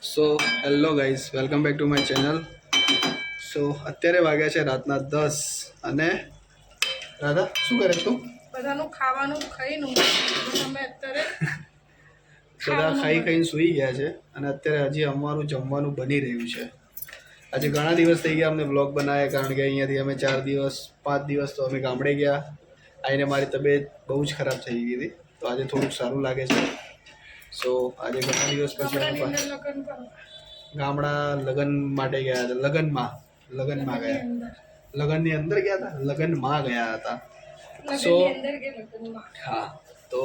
So hello guys, welcome back to my channel. So અત્યારે વાગ્યા છે રાતના 10 અને રાધા શું કરે તું? બધાનું ખાવાનું ખાઈને અમે અત્યારે બધા ખાઈ ખાઈને સૂઈ ગયા છે અને અત્યારે હજી અમારું જમવાનું બની રહ્યું છે. આજે ઘણા દિવસ થઈ ગયા અમને બ્લોગ બનાવ્યા, કારણ કે અહીંયાથી અમે 4 દિવસ 5 દિવસ તો અમે ગામડે ગયા. આવીને મારી તબિયત બહુ જ ખરાબ થઈ ગઈ હતી, તો આજે થોડુંક સારું લાગે છે. સો આજે ઘણા દિવસ પછી ગામડા લગ્ન માટે ગયા હતા. લગ્નમાં ગયા, લગ્નની અંદર ગયા હતા, લગ્નમાં ગયા હતા. સો હા, તો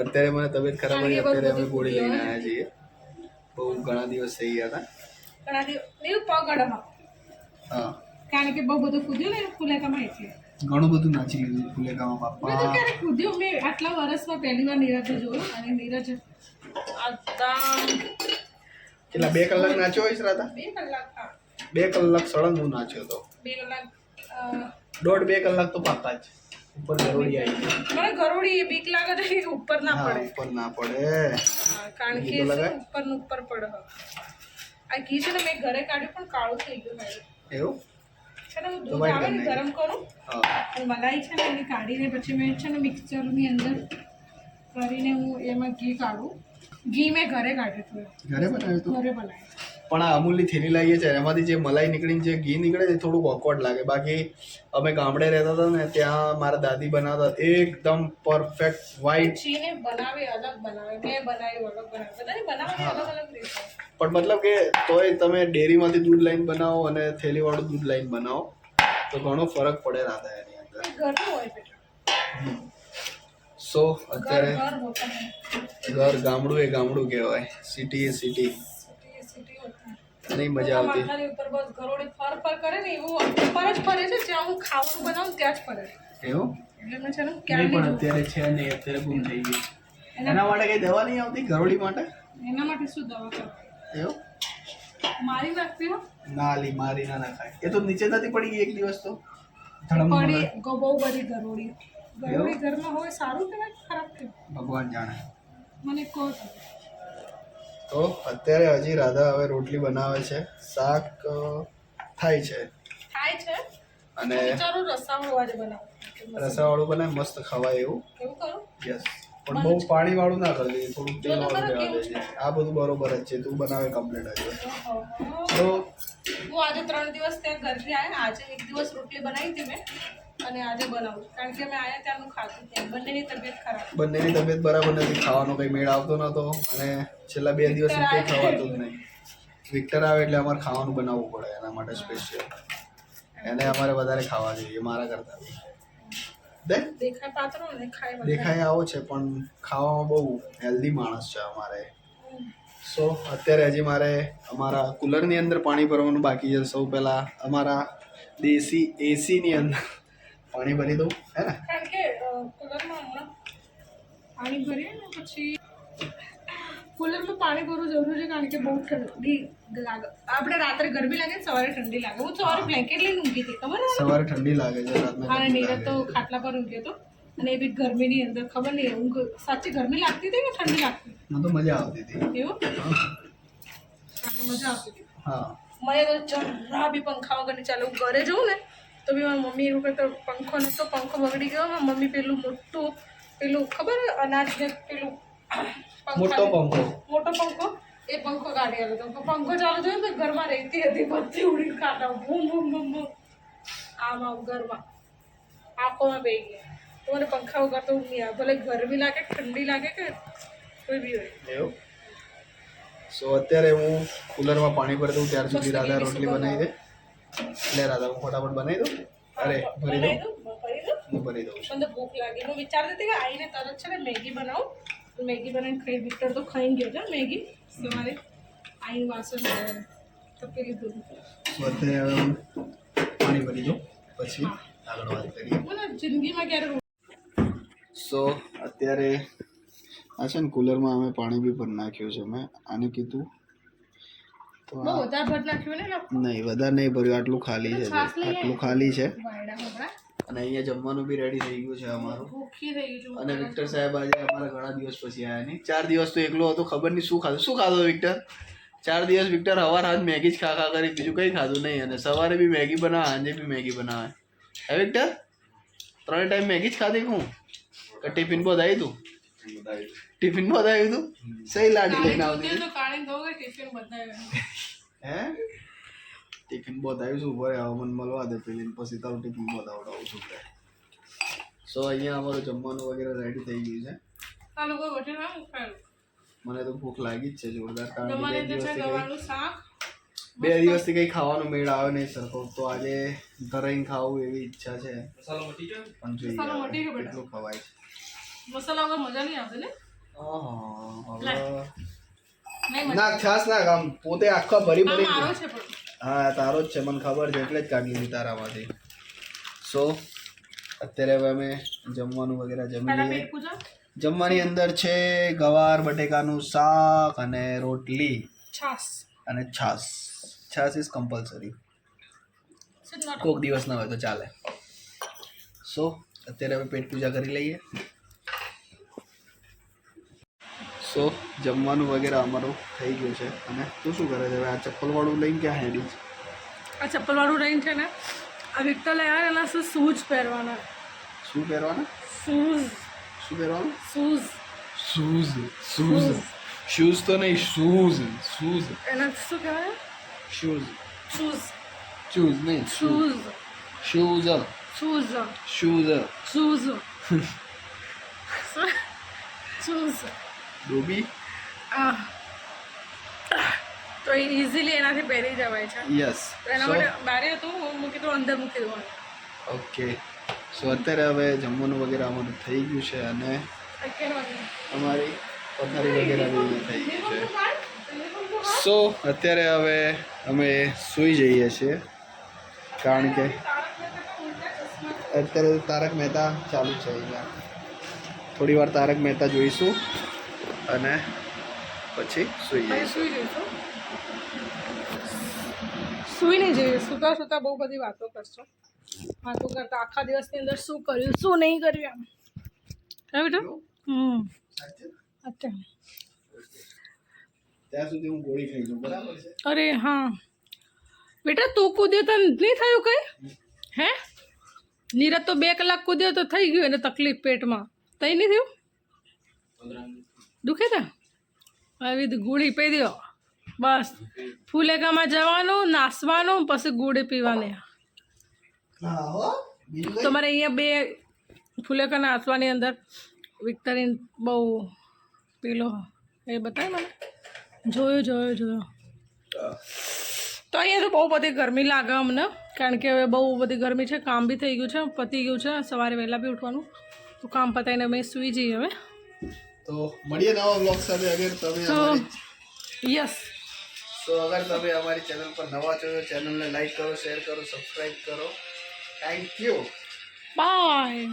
અત્યારે મને તબિયત ખરાબ હતી, અત્યારે અમે ગોળી લઈને આવ્યા છીએ. બહુ ઘણા દિવસ થઈ ગયા હતા. હા, કારણ કે બહુ બધું કૂદ્યું ને ફુલેકામાં એટલે ઘણું બધું નાચી લીધું ફુલેકામાં બાપા. મેં તો ક્યારે કૂદ્યું મેં આટલા વર્ષમાં પહેલી વાર નીરજને જોયું. અને નીરજ કેટલા 2 કલાક નાચ્યો હોઈશ રાધા? 2 કલાક. 2 કલાક સળંગ હું નાચ્યો હતો. 2 કલાક 1.5-2 કલાક તો પાકા જ. ઉપર ગરોળી આવી ગઈ. મને ગરોળી બીક લાગે છે કે ઉપર ના પડે. ઉપર ના પડે, કારણ કે ઉપર નું ઉપર પડે. આ ઘી છે ને મેં ઘરે કાઢ્યું પણ કાળું થઈ ગયું ભાઈ. એવું છે ને હું દૂધ આવે ને ગરમ કરું અને મલાઈ છે ને એની કાઢીને પછી મેં છે ને મિક્સચરની અંદર કરીને હું એમાં ઘી કાઢું. ઘી મેં ઘરે કાઢ્યું હતું. ઘરે બનાવ્યું હતું? ઘરે બનાવ્યું. પણ આ અમૂલની થેલી લાવીએ છીએ એમાંથી જે મલાઈ નીકળીને જે ઘી નીકળે છે થોડુંક ઓકવર્ડ લાગે. બાકી અમે ગામડે રહેતા હતા ને, ત્યાં મારા દાદી બનાવતા એકદમ પરફેક્ટ વ્હાઈટ. ચીને બનાવે અલગ બનાવે, મેં બનાવ્યું અલગ બનાવે, બધાને બનાવે અલગ અલગ રીતે. પણ મતલબ કે તોય તમે ડેરીમાંથી દૂધ લાઈન બનાવો અને થેલીવાળું દૂધ લાઈન બનાવો તો ઘણો ફરક પડે રાધા એની અંદર. ઘરનું હોય બેટા. સો અત્યારે ઘર ગામડું એ ગામડું કહેવાય, સિટી એ સિટી. નહીં મજા આવતી. ઉપર બસ ગરોળી ફર ફર કરે ને એવું ઉપર જ ફરે છે. જ્યાં હું ખાવાનું બનાવું ત્યાં જ ફરે. એવું એટલે મેં છે ને પણ અત્યારે છે નહીં, અત્યારે ગુમ થઈ ગઈ. એના માટે કઈ દવા નહીં આવતી ગરોળી માટે? એના માટે શું દવા કરવી? એવું મારી નાખતી હો ના લી, મારી ના નાખાય. એ તો નીચે નથી પડી ગઈ એક દિવસ તો પડી બહુ બધી ગરોળી. ગરોળી ઘરમાં હોય સારું કહેવાય ખરાબ કહેવાય? ભગવાન જાણે. મને કહો તો અત્યારે હજી રાધા હવે રોટલી બનાવે છે, શાક થાય છે અને રસાવાળું આજે બનાવું. રસાવાળું બનાવે મસ્ત ખવાય એવું. કેવું કરું? યસ, પણ બહુ પાણી વાળું ના કરજે, થોડુંક તેલ વાળું રહેવા દેજે. આ બધું બરોબર જ છે, તું બનાવે કમ્પ્લીટ હશે. તો હું આજે 3 દિવસ ત્યાં ઘરથી આવ્યા. આજે 1 દિવસ રોટલી બનાવી હતી મેં અને આજે બનાવું, કારણ કે મેં આવ્યા ત્યાંનું ખાતું ત્યાં. બંનેની તબિયત ખરાબ. બંનેની તબિયત બરાબર નથી, ખાવાનો કંઈ મેળ આવતો નહોતો અને છેલ્લા 2 દિવસથી કંઈ ખવાતું જ નહીં. વિક્ટર આવે એટલે અમારે ખાવાનું બનાવવું પડે, એના માટે સ્પેશિયલ. એને અમારે વધારે ખાવા જોઈએ મારા કરતાં. દેખાય પાત્રો ને ખાય દેખાય આવો છે પણ ખાવામાં બહુ હેલ્ધી માણસ છે અમારે. સો અત્યારે હજી મારે અમારા કુલરની અંદર પાણી ભરવાનું બાકી છે. સૌ પહેલાં અમારા દેશી એસીની અંદર પાણી ભરી દઉં, હે ને? કારણ કે કુલરમાં હમણાં પાણી ભરીએ ને પછી કુલરમાં પાણી ભરવું જરૂરી છે, કારણ કે બહુ ઠંડી લાગે. આપણે રાત્રે ગરમી લાગે ને સવારે ઠંડી લાગે. હું સવારે બ્લેન્કેટ લઈને ઊંઘી હતી, ખબર ને? સવારે ઠંડી લાગે છે રાતના. અને નીરજ તો ખાટલા પર ઊંઘ્યો હતો અને એ બી ગરમીની અંદર. ખબર નહીં ઊંઘ સાચી ગરમી લાગતી હતી કે ઠંડી લાગતી? મને તો મજા આવતી હતી. એવું મજા આવતી હતી. હા, મને તો જરા બી પંખા વગર નહીં ચાલે. હું ઘરે જઉં ને તો બી મારી મમ્મી એવું કહેતો પંખો નતો, પંખો બગડી ગયો. મમ્મી પેલું મોટું પેલું ખબર અનાજ ને પેલું મોટો પંખો એ પંખો કાઢી આવ્યો હતો. પંખો ચાલુ થયો તો ઘરમાં રહેતી હતી બધી ઉડી કાઢા બૂમ બૂમ બૂમ બૂમ આમ ઘરમાં આંખોમાં બેસી ગયા. તો મને પંખા વગર તો ઊંઘ નહીં આવે, ભલે ગરમી લાગે ઠંડી લાગે કે કોઈ બી હોય. એવું. સો અત્યારે હું કુલરમાં પાણી ભરી દઉં ત્યાર સુધી રાધા રોટલી બનાવી દે. એટલે રાધા હું ફટાફટ બનાવી દઉં. અરે ભરી દઉં, હું ભરી દઉં છું. મને ભૂખ લાગી. હું વિચારતી હતી કે આવીને તરત છે ને મેગી બનાવું. મેગી બનાવીને ખાઈ. વિક્ટર તો ખાઈને ગયો છે મેગી. તમારે આવીને વાસણ તપેલી દૂધ. સો અત્યારે હું પાણી ભરી દઉં પછી આગળ વાત કરીએ. મને જિંદગીમાં ક્યારે. સો અત્યારે આ છે ને કુલરમાં અમે પાણી બી ભરી નાખ્યું છે. મેં આને કીધું તો વધારે ભર નાખ્યું ને? નહીં, વધારે નહીં ભર્યું, આટલું ખાલી છે. આટલું ખાલી છે અને અહીંયા જમવાનું બી રેડી થઈ ગયું છે અમારું. ભૂખી થઈ ગઈ છું. અને વિક્ટર સાહેબ આજે અમારા ઘણા દિવસ પછી આવ્યા નહીં. 4 દિવસ તો એકલો હતો, ખબર નહીં શું ખાધું વિક્ટર. 4 દિવસ વિક્ટર હવાર હાથ મેગી જ ખા કરી, બીજું કંઈ ખાધું નહીં. અને સવારે બી મેગી બનાવે, સાંજે બી મેગી બનાવે. હે વિક્ટર 3 ટાઈમ મેગી જ ખાધી હું. ટિફિન બધાવી તું? ટિફિન બધાવ્યું તું? સહી લાડી લઈને આવતી તો કાઢીને દો કે ટિફિન બતાવ્યું. હે ટિફિન બતાવ્યું છું ભાઈ. હવે મને મળવા દે પેલી, પછી તારું ટિફિન બતાવડાવું છું. સો અહીંયા અમારું જમવાનું વગેરે રેડી થઈ ગયું છે. આ લોકો વચ્ચે ના ખાય. મને તો ભૂખ લાગી જ છે જોરદાર, કારણ તમારે કે તો છે ગવાનું શાક. 2 દિવસથી કંઈ ખાવાનો મેળ આવે નહીં સરખો. તો આજે ધરાઈને ખાવું એવી ઈચ્છા છે, પણ જોઈએ મસાલો મટી ગયો બેટા. કેટલું ખવાય છે. મસાલા વગર મજા નહીં આવતી ને. હવે નહીં મજા. ના છાસ ના કામ પોતે આખા ભરી આ ભરી. મારો છે પણ. હા તારો જ છે, મને ખબર છે, એટલે જ કાઢી લીધી તારામાંથી. સો અત્યારે હવે અમે જમવાનું વગેરે જમી પહેલા લઈએ. પેટ પૂજા. જમવાની અંદર છે ગવાર બટેકાનું શાક અને રોટલી છાસ. અને છાસ. છાસ ઇઝ કમ્પલસરી, Should not. કોઈક દિવસ ના હોય તો ચાલે. સો અત્યારે હવે પેટ પૂજા કરી લઈએ. સો જમવાનું વગેરે અમારું થઈ ગયું છે. અને તું શું કરે છે હવે? આ ચપ્પલવાળું લઈને ક્યાં હેડી છે? આ ચપ્પલ વાળું રહીને છે ને, આ વિક્ટર યાર એના શૂઝ પહેરવાના. શું પહેરવાના? શૂઝ. શું પહેરવાનું? શૂઝ. શૂઝ. શૂઝ. શૂઝ તો નહીં, શૂઝ. શૂઝ. એના શું કહેવાય? શૂઝ. શૂઝ. શૂઝ નહીં, shoes. Shoes. Shoes. Shoes. Shoes. Shoes. ડોબી. તો ઇઝીલી એનાથી પહેરી જવાય છે. યસ. તો એના માટે બારે હતું, હું મૂકી દઉં, અંદર મૂકી દઉં. ઓકે. સો અત્યારે હવે જમવાનું વગેરે અમારું થઈ ગયું છે અને 11 વાગે. અમારી પથારી વગેરે બી થઈ ગઈ છે. સો અત્યારે હવે અમે સૂઈ જઈએ છીએ, કારણ કે અત્યારે તારક મહેતા ચાલુ છે અહીંયા. થોડી વાર તારક મહેતા જોઈશું અને પછી સૂઈ પછી જઈશું. સુઈ જઈશું. સુઈ નહીં જઈએ, સુતા સુતા બહુ બધી વાતો કરશો. વાતો કરતા આખા દિવસની અંદર શું કર્યું, શું નહીં કર્યું, એમ. હે બેટા? અત્યારે. ત્યાં સુધી હું ગોળી ખાઈ લઉં, બરાબર છે? અરે હા બેટા, તું કૂદ્યો તો નહીં થયું કંઈ? હે નીરજ તો 2 કલાક કૂદ્યો તો થઈ ગયું એને તકલીફ પેટમાં. તઈ નહીં થયું? દુખે તા? આવી ગોળી પી દો બસ. ફૂલેકામાં જવાનું, નાસવાનું, પછી ગોળી પીવાની. હા હો. બીજું કંઈ? તમારે અહીંયા 2 ફૂલેકા નાસવાની અંદર વિક્ટરીન બહુ પેલો એ બતાવે મને. જોયો. તો અહીંયા તો બહુ બધી ગરમી લાગે અમને, કારણ કે હવે બહુ બધી ગરમી છે. કામ બી થઈ ગયું છે, પતી ગયું છે. સવારે વહેલા બી ઉઠવાનું, તો કામ પતાવીને અમે સૂઈ જઈએ હવે. તો મળીએ નવા બ્લોગ સાથે. અગર તમે તો અમારી યસ, તો અગર તમે અમારી ચેનલ પર નવા છો તો ચેનલને લાઈક કરો, શેર કરો, સબસ્ક્રાઈબ કરો. Thank you. બાય.